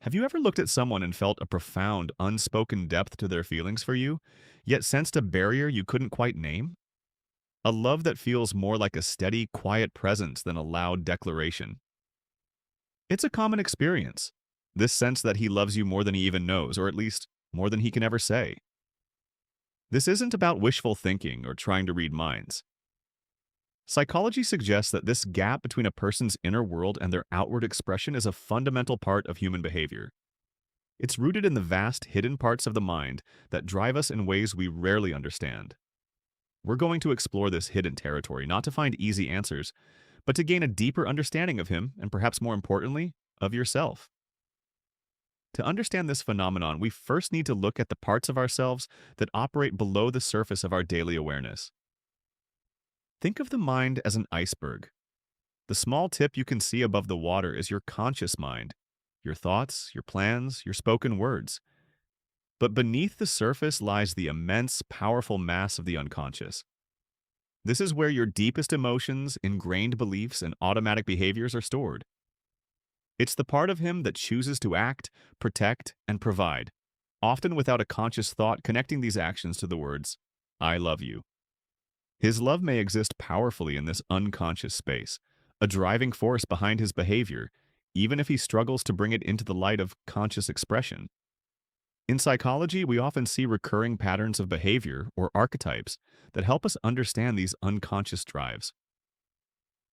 Have you ever looked at someone and felt a profound, unspoken depth to their feelings for you, yet sensed a barrier you couldn't quite name? A love that feels more like a steady, quiet presence than a loud declaration. It's a common experience. This sense that he loves you more than he even knows, or at least more than he can ever say. This isn't about wishful thinking or trying to read minds. Psychology suggests that this gap between a person's inner world and their outward expression is a fundamental part of human behavior. It's rooted in the vast, hidden parts of the mind that drive us in ways we rarely understand. We're going to explore this hidden territory, not to find easy answers, but to gain a deeper understanding of him, and perhaps more importantly, of yourself. To understand this phenomenon, we first need to look at the parts of ourselves that operate below the surface of our daily awareness. Think of the mind as an iceberg. The small tip you can see above the water is your conscious mind, your thoughts, your plans, your spoken words. But beneath the surface lies the immense, powerful mass of the unconscious. This is where your deepest emotions, ingrained beliefs, and automatic behaviors are stored. It's the part of him that chooses to act, protect, and provide, often without a conscious thought connecting these actions to the words, "I love you." His love may exist powerfully in this unconscious space, a driving force behind his behavior, even if he struggles to bring it into the light of conscious expression. In psychology, we often see recurring patterns of behavior, or archetypes, that help us understand these unconscious drives.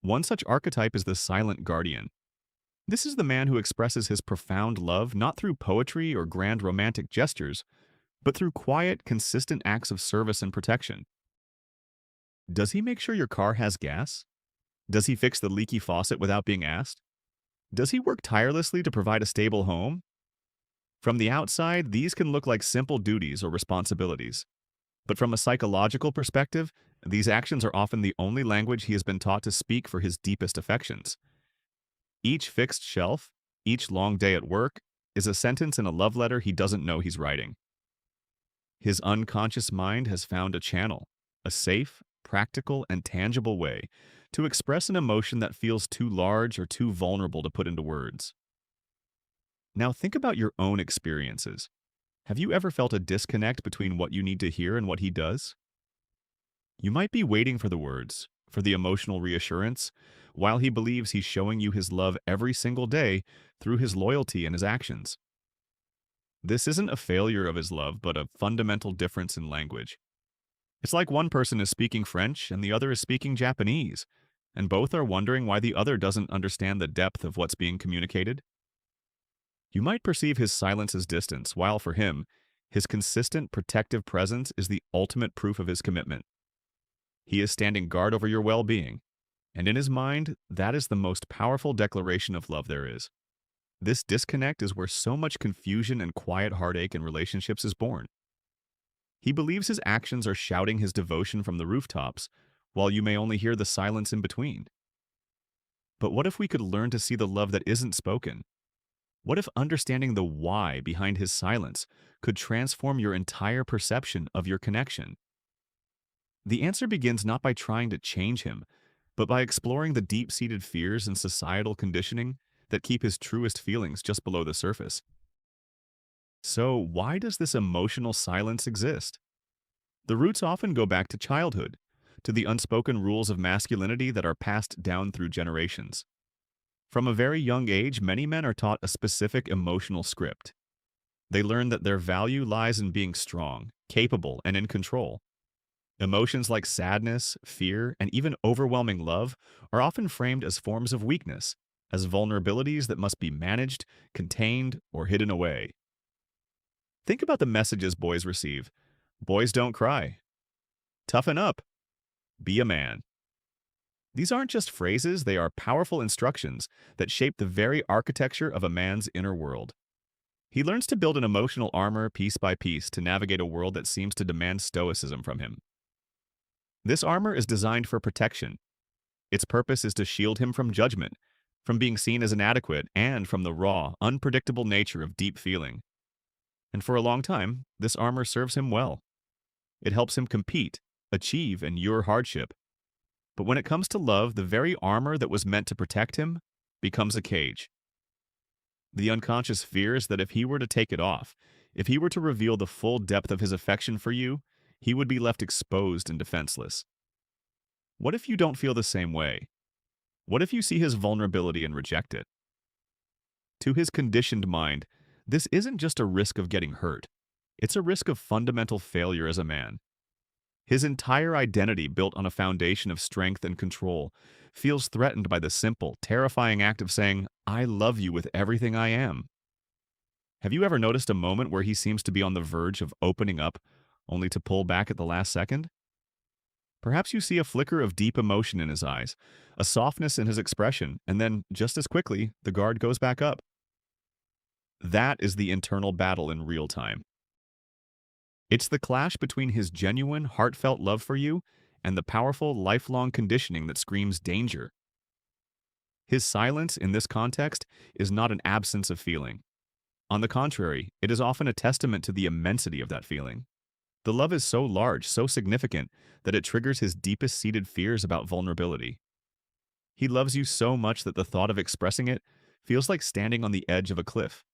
One such archetype is the silent guardian. This is the man who expresses his profound love not through poetry or grand romantic gestures, but through quiet, consistent acts of service and protection. Does he make sure your car has gas? Does he fix the leaky faucet without being asked? Does he work tirelessly to provide a stable home? From the outside, these can look like simple duties or responsibilities. But from a psychological perspective, these actions are often the only language he has been taught to speak for his deepest affections. Each fixed shelf, each long day at work, is a sentence in a love letter he doesn't know he's writing. His unconscious mind has found a channel, a safe, practical, and tangible way to express an emotion that feels too large or too vulnerable to put into words. Now think about your own experiences. Have you ever felt a disconnect between what you need to hear and what he does? You might be waiting for the words, for the emotional reassurance, while he believes he's showing you his love every single day through his loyalty and his actions. This isn't a failure of his love, but a fundamental difference in language. It's like one person is speaking French and the other is speaking Japanese, and both are wondering why the other doesn't understand the depth of what's being communicated. You might perceive his silence as distance, while for him, his consistent protective presence is the ultimate proof of his commitment. He is standing guard over your well-being, and in his mind, that is the most powerful declaration of love there is. This disconnect is where so much confusion and quiet heartache in relationships is born. He believes his actions are shouting his devotion from the rooftops, while you may only hear the silence in between. But what if we could learn to see the love that isn't spoken? What if understanding the why behind his silence could transform your entire perception of your connection? The answer begins not by trying to change him, but by exploring the deep-seated fears and societal conditioning that keep his truest feelings just below the surface. So, why does this emotional silence exist? The roots often go back to childhood, to the unspoken rules of masculinity that are passed down through generations. From a very young age, many men are taught a specific emotional script. They learn that their value lies in being strong, capable, and in control. Emotions like sadness, fear, and even overwhelming love are often framed as forms of weakness, as vulnerabilities that must be managed, contained, or hidden away. Think about the messages boys receive. Boys don't cry. Toughen up. Be a man. These aren't just phrases, they are powerful instructions that shape the very architecture of a man's inner world. He learns to build an emotional armor piece by piece to navigate a world that seems to demand stoicism from him. This armor is designed for protection. Its purpose is to shield him from judgment, from being seen as inadequate, and from the raw, unpredictable nature of deep feeling. And for a long time, this armor serves him well. It helps him compete, achieve, endure hardship. But when it comes to love, the very armor that was meant to protect him becomes a cage. The unconscious fears that if he were to take it off, if he were to reveal the full depth of his affection for you, he would be left exposed and defenseless. What if you don't feel the same way? What if you see his vulnerability and reject it? To his conditioned mind, this isn't just a risk of getting hurt. It's a risk of fundamental failure as a man. His entire identity, built on a foundation of strength and control, feels threatened by the simple, terrifying act of saying, "I love you with everything I am." Have you ever noticed a moment where he seems to be on the verge of opening up, only to pull back at the last second? Perhaps you see a flicker of deep emotion in his eyes, a softness in his expression, and then, just as quickly, the guard goes back up. That is the internal battle in real time. It's the clash between his genuine, heartfelt love for you and the powerful, lifelong conditioning that screams danger. His silence in this context is not an absence of feeling. On the contrary, it is often a testament to the immensity of that feeling. The love is so large, so significant, that it triggers his deepest seated fears about vulnerability. He loves you so much that the thought of expressing it feels like standing on the edge of a cliff.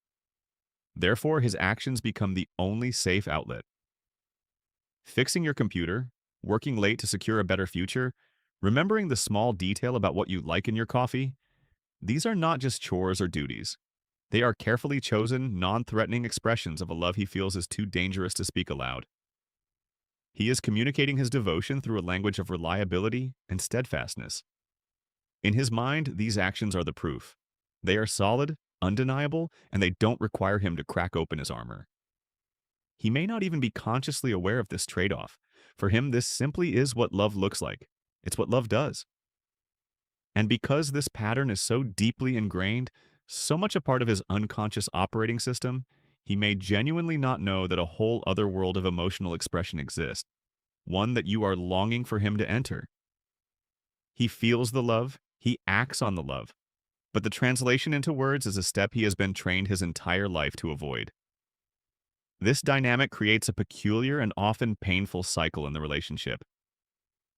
Therefore, his actions become the only safe outlet. Fixing your computer, working late to secure a better future, remembering the small detail about what you like in your coffee, these are not just chores or duties. They are carefully chosen, non-threatening expressions of a love he feels is too dangerous to speak aloud. He is communicating his devotion through a language of reliability and steadfastness. In his mind, these actions are the proof. They are solid, undeniable, and they don't require him to crack open his armor. He may not even be consciously aware of this trade-off. For him, this simply is what love looks like. It's what love does. And because this pattern is so deeply ingrained, so much a part of his unconscious operating system, he may genuinely not know that a whole other world of emotional expression exists, one that you are longing for him to enter. He feels the love, he acts on the love, but the translation into words is a step he has been trained his entire life to avoid. This dynamic creates a peculiar and often painful cycle in the relationship.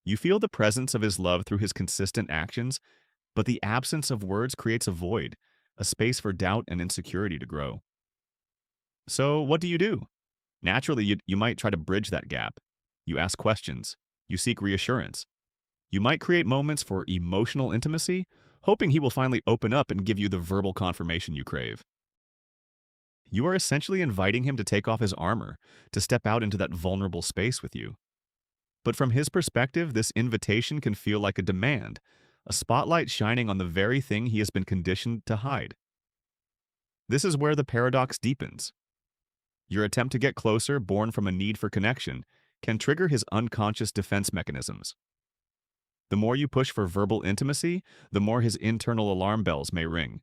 You feel the presence of his love through his consistent actions, but the absence of words creates a void, a space for doubt and insecurity to grow. So, what do? Naturally, you might try to bridge that gap. You ask questions. You seek reassurance. You might create moments for emotional intimacy, hoping he will finally open up and give you the verbal confirmation you crave. You are essentially inviting him to take off his armor, to step out into that vulnerable space with you. But from his perspective, this invitation can feel like a demand, a spotlight shining on the very thing he has been conditioned to hide. This is where the paradox deepens. Your attempt to get closer, born from a need for connection, can trigger his unconscious defense mechanisms. The more you push for verbal intimacy, the more his internal alarm bells may ring.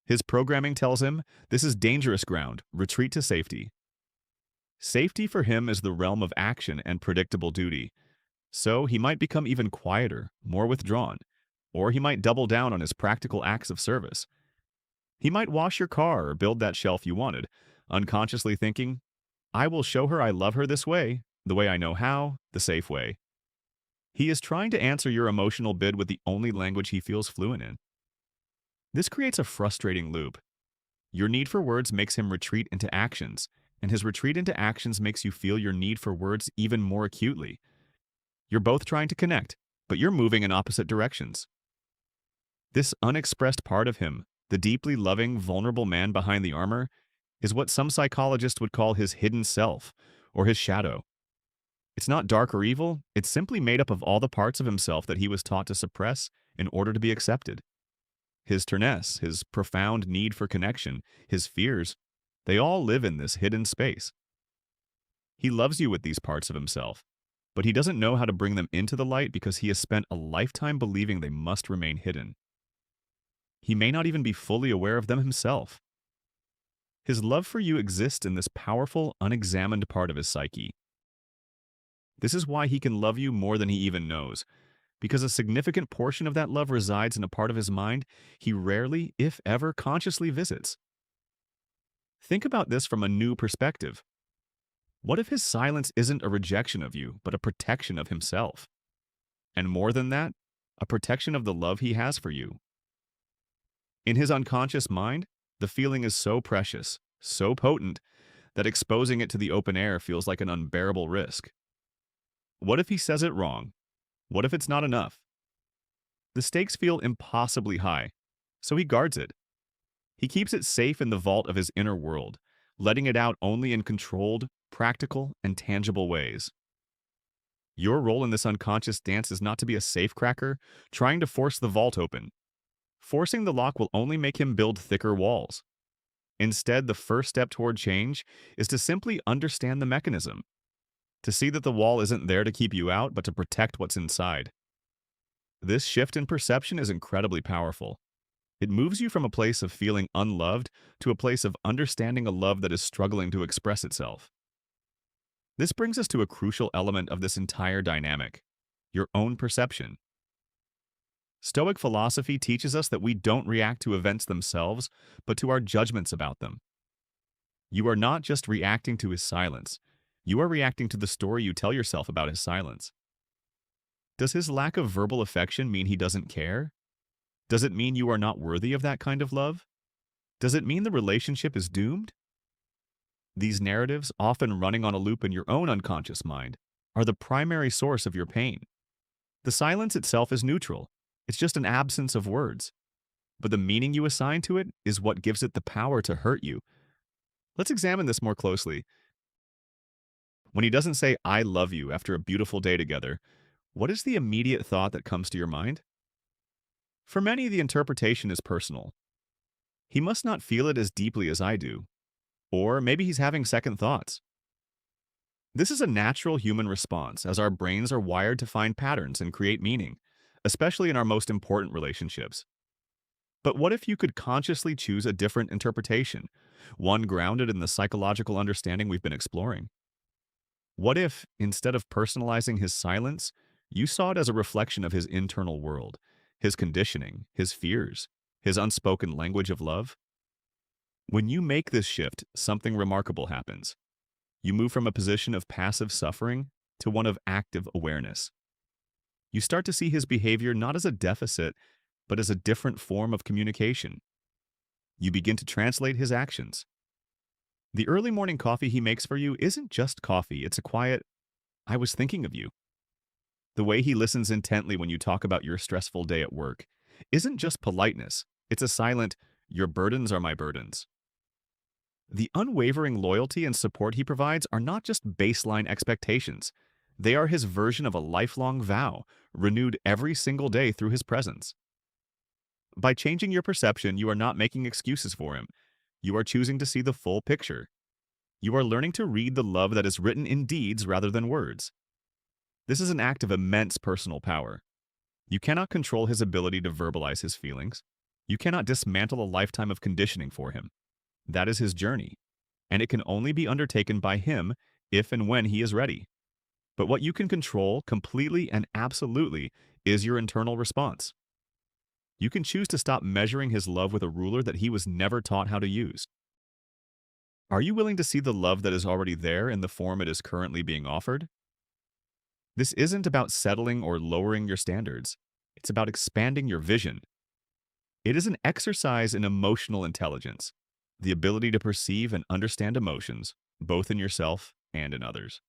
His programming tells him, this is dangerous ground, retreat to safety. Safety for him is the realm of action and predictable duty. So he might become even quieter, more withdrawn, or he might double down on his practical acts of service. He might wash your car or build that shelf you wanted, unconsciously thinking, I will show her I love her this way, the way I know how, the safe way. He is trying to answer your emotional bid with the only language he feels fluent in. This creates a frustrating loop. Your need for words makes him retreat into actions, and his retreat into actions makes you feel your need for words even more acutely. You're both trying to connect, but you're moving in opposite directions. This unexpressed part of him, the deeply loving, vulnerable man behind the armor, is what some psychologists would call his hidden self, or his shadow. It's not dark or evil, it's simply made up of all the parts of himself that he was taught to suppress in order to be accepted. His terness, his profound need for connection, his fears, they all live in this hidden space. He loves you with these parts of himself, but he doesn't know how to bring them into the light because he has spent a lifetime believing they must remain hidden. He may not even be fully aware of them himself. His love for you exists in this powerful, unexamined part of his psyche. This is why he can love you more than he even knows, because a significant portion of that love resides in a part of his mind he rarely, if ever, consciously visits. Think about this from a new perspective. What if his silence isn't a rejection of you, but a protection of himself? And more than that, a protection of the love he has for you. In his unconscious mind, The feeling is so precious, so potent, that exposing it to the open air feels like an unbearable risk. What if he says it wrong? What if it's not enough? The stakes feel impossibly high, so he guards it. He keeps it safe in the vault of his inner world, letting it out only in controlled, practical, and tangible ways. Your role in this unconscious dance is not to be a safecracker trying to force the vault open. Forcing the lock will only make him build thicker walls. Instead, the first step toward change is to simply understand the mechanism, to see that the wall isn't there to keep you out, but to protect what's inside. This shift in perception is incredibly powerful. It moves you from a place of feeling unloved to a place of understanding a love that is struggling to express itself. This brings us to a crucial element of this entire dynamic: your own perception. Stoic philosophy teaches us that we don't react to events themselves, but to our judgments about them. You are not just reacting to his silence, you are reacting to the story you tell yourself about his silence. Does his lack of verbal affection mean he doesn't care? Does it mean you are not worthy of that kind of love? Does it mean the relationship is doomed? These narratives, often running on a loop in your own unconscious mind, are the primary source of your pain. The silence itself is neutral. It's just an absence of words. But the meaning you assign to it is what gives it the power to hurt you. Let's examine this more closely. When he doesn't say, "I love you," after a beautiful day together, what is the immediate thought that comes to your mind? For many, the interpretation is personal. He must not feel it as deeply as I do. Or maybe he's having second thoughts. This is a natural human response, as our brains are wired to find patterns and create meaning, especially in our most important relationships. But what if you could consciously choose a different interpretation, one grounded in the psychological understanding we've been exploring? What if, instead of personalizing his silence, you saw it as a reflection of his internal world, his conditioning, his fears, his unspoken language of love? When you make this shift, something remarkable happens. You move from a position of passive suffering to one of active awareness. You start to see his behavior not as a deficit, but as a different form of communication. You begin to translate his actions. The early morning coffee he makes for you isn't just coffee, it's a quiet, "I was thinking of you." The way he listens intently when you talk about your stressful day at work isn't just politeness, it's a silent, "Your burdens are my burdens." The unwavering loyalty and support he provides are not just baseline expectations. They are his version of a lifelong vow, renewed every single day through his presence. By changing your perception, you are not making excuses for him. You are choosing to see the full picture. You are learning to read the love that is written in deeds rather than words. This is an act of immense personal power. You cannot control his ability to verbalize his feelings. You cannot dismantle a lifetime of conditioning for him. That is his journey, and it can only be undertaken by him if and when he is ready. But what you can control completely and absolutely is your internal response. You can choose to stop measuring his love with a ruler that he was never taught how to use. Are you willing to see the love that is already there in the form it is currently being offered? This isn't about settling or lowering your standards. It's about expanding your vision. It is an exercise in emotional intelligence, the ability to perceive and understand emotions, both in yourself and in others.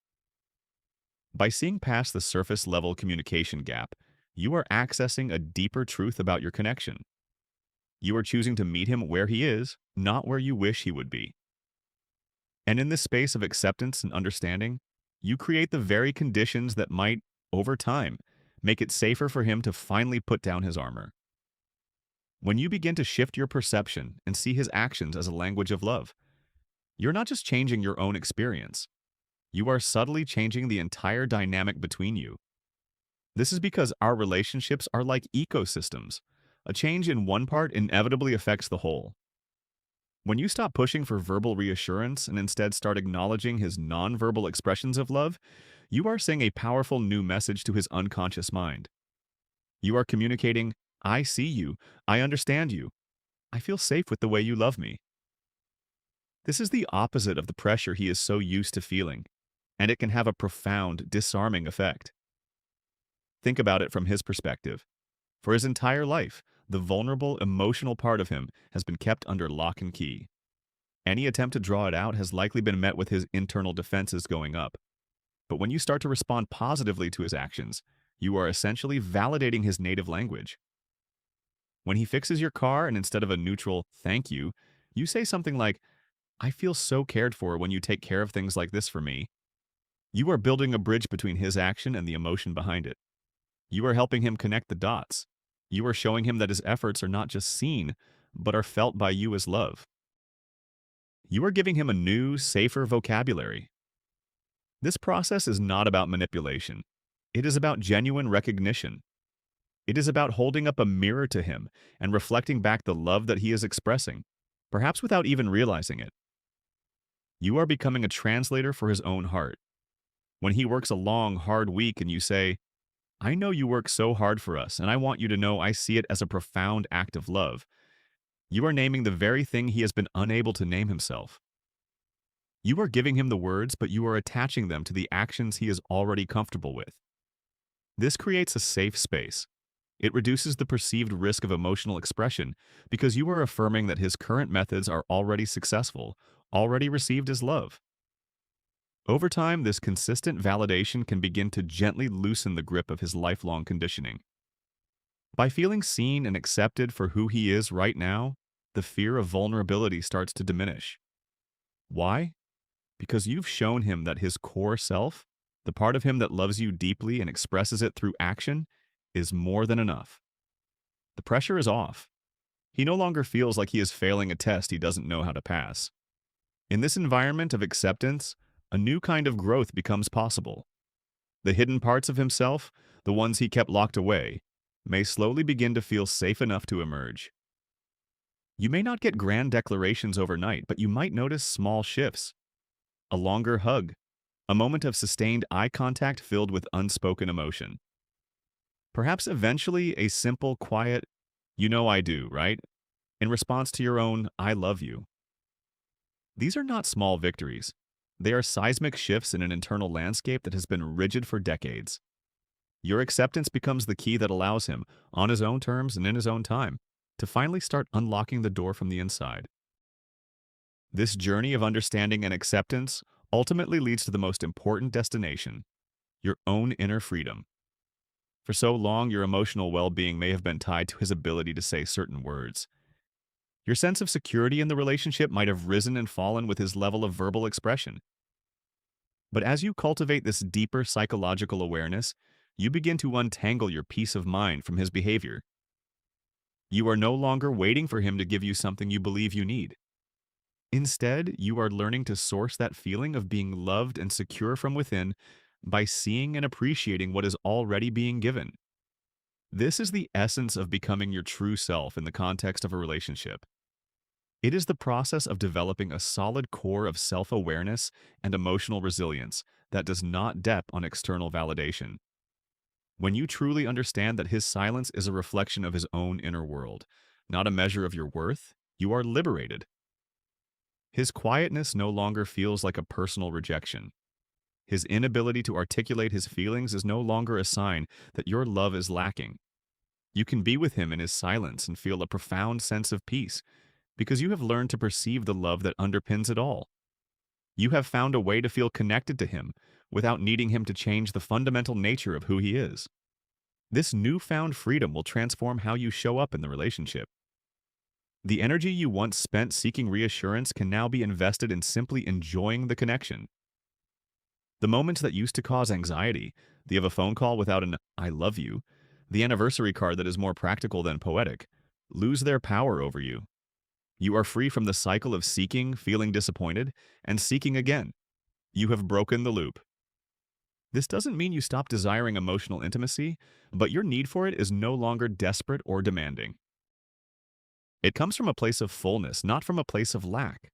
By seeing past the surface-level communication gap, you are accessing a deeper truth about your connection. You are choosing to meet him where he is, not where you wish he would be. And in this space of acceptance and understanding, you create the very conditions that might, over time, make it safer for him to finally put down his armor. When you begin to shift your perception and see his actions as a language of love, you're not just changing your own experience. You are subtly changing the entire dynamic between you. This is because our relationships are like ecosystems. A change in one part inevitably affects the whole. When you stop pushing for verbal reassurance and instead start acknowledging his nonverbal expressions of love, you are sending a powerful new message to his unconscious mind. You are communicating, "I see you, I understand you, I feel safe with the way you love me." This is the opposite of the pressure he is so used to feeling, and it can have a profound, disarming effect. Think about it from his perspective. For his entire life, the vulnerable, emotional part of him has been kept under lock and key. Any attempt to draw it out has likely been met with his internal defenses going up. But when you start to respond positively to his actions, you are essentially validating his native language. When he fixes your car and instead of a neutral thank you, you say something like, I feel so cared for when you take care of things like this for me. You are building a bridge between his action and the emotion behind it. You are helping him connect the dots. You are showing him that his efforts are not just seen, but are felt by you as love. You are giving him a new, safer vocabulary. This process is not about manipulation. It is about genuine recognition. It is about holding up a mirror to him and reflecting back the love that he is expressing, perhaps without even realizing it. You are becoming a translator for his own heart. When he works a long, hard week and you say, I know you work so hard for us, and I want you to know I see it as a profound act of love. You are naming the very thing he has been unable to name himself. You are giving him the words, but you are attaching them to the actions he is already comfortable with. This creates a safe space. It reduces the perceived risk of emotional expression because you are affirming that his current methods are already successful, already received as love. Over time, this consistent validation can begin to gently loosen the grip of his lifelong conditioning. By feeling seen and accepted for who he is right now, the fear of vulnerability starts to diminish. Why? Because you've shown him that his core self, the part of him that loves you deeply and expresses it through action, is more than enough. The pressure is off. He no longer feels like he is failing a test he doesn't know how to pass. In this environment of acceptance, a new kind of growth becomes possible. The hidden parts of himself, the ones he kept locked away, may slowly begin to feel safe enough to emerge. You may not get grand declarations overnight, but you might notice small shifts. A longer hug, a moment of sustained eye contact filled with unspoken emotion. Perhaps eventually a simple, quiet, you know I do, right? In response to your own, I love you. These are not small victories. They are seismic shifts in an internal landscape that has been rigid for decades. Your acceptance becomes the key that allows him, on his own terms and in his own time, to finally start unlocking the door from the inside. This journey of understanding and acceptance ultimately leads to the most important destination, your own inner freedom. For so long, your emotional well-being may have been tied to his ability to say certain words. Your sense of security in the relationship might have risen and fallen with his level of verbal expression. But as you cultivate this deeper psychological awareness, you begin to untangle your peace of mind from his behavior. You are no longer waiting for him to give you something you believe you need. Instead, you are learning to source that feeling of being loved and secure from within by seeing and appreciating what is already being given. This is the essence of becoming your true self in the context of a relationship. It is the process of developing a solid core of self-awareness and emotional resilience that does not depend on external validation. When you truly understand that his silence is a reflection of his own inner world, not a measure of your worth, you are liberated. His quietness no longer feels like a personal rejection. His inability to articulate his feelings is no longer a sign that your love is lacking. You can be with him in his silence and feel a profound sense of peace because you have learned to perceive the love that underpins it all. You have found a way to feel connected to him without needing him to change the fundamental nature of who he is. This newfound freedom will transform how you show up in the relationship. The energy you once spent seeking reassurance can now be invested in simply enjoying the connection. The moments that used to cause anxiety, the of a phone call without an I love you, the anniversary card that is more practical than poetic, lose their power over you. You are free from the cycle of seeking, feeling disappointed, and seeking again. You have broken the loop. This doesn't mean you stop desiring emotional intimacy, but your need for it is no longer desperate or demanding. It comes from a place of fullness, not from a place of lack.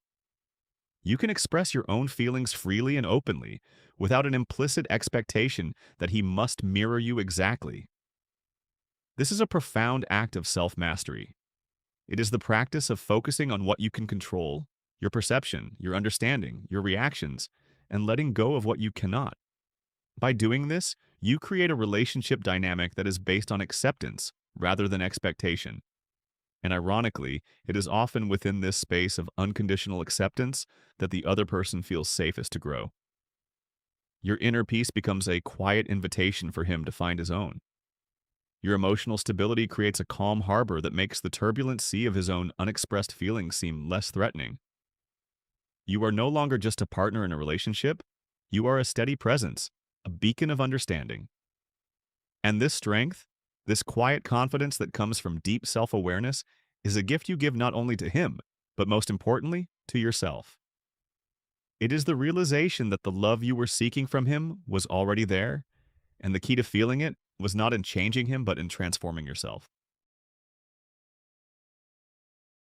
You can express your own feelings freely and openly, without an implicit expectation that he must mirror you exactly. This is a profound act of self-mastery. It is the practice of focusing on what you can control, your perception, your understanding, your reactions, and letting go of what you cannot. By doing this, you create a relationship dynamic that is based on acceptance rather than expectation. And ironically, it is often within this space of unconditional acceptance that the other person feels safest to grow. Your inner peace becomes a quiet invitation for him to find his own. Your emotional stability creates a calm harbor that makes the turbulent sea of his own unexpressed feelings seem less threatening. You are no longer just a partner in a relationship, you are a steady presence, a beacon of understanding. And this strength, this quiet confidence that comes from deep self-awareness, is a gift you give not only to him, but most importantly, to yourself. It is the realization that the love you were seeking from him was already there, and the key to feeling it was not in changing him, but in transforming yourself.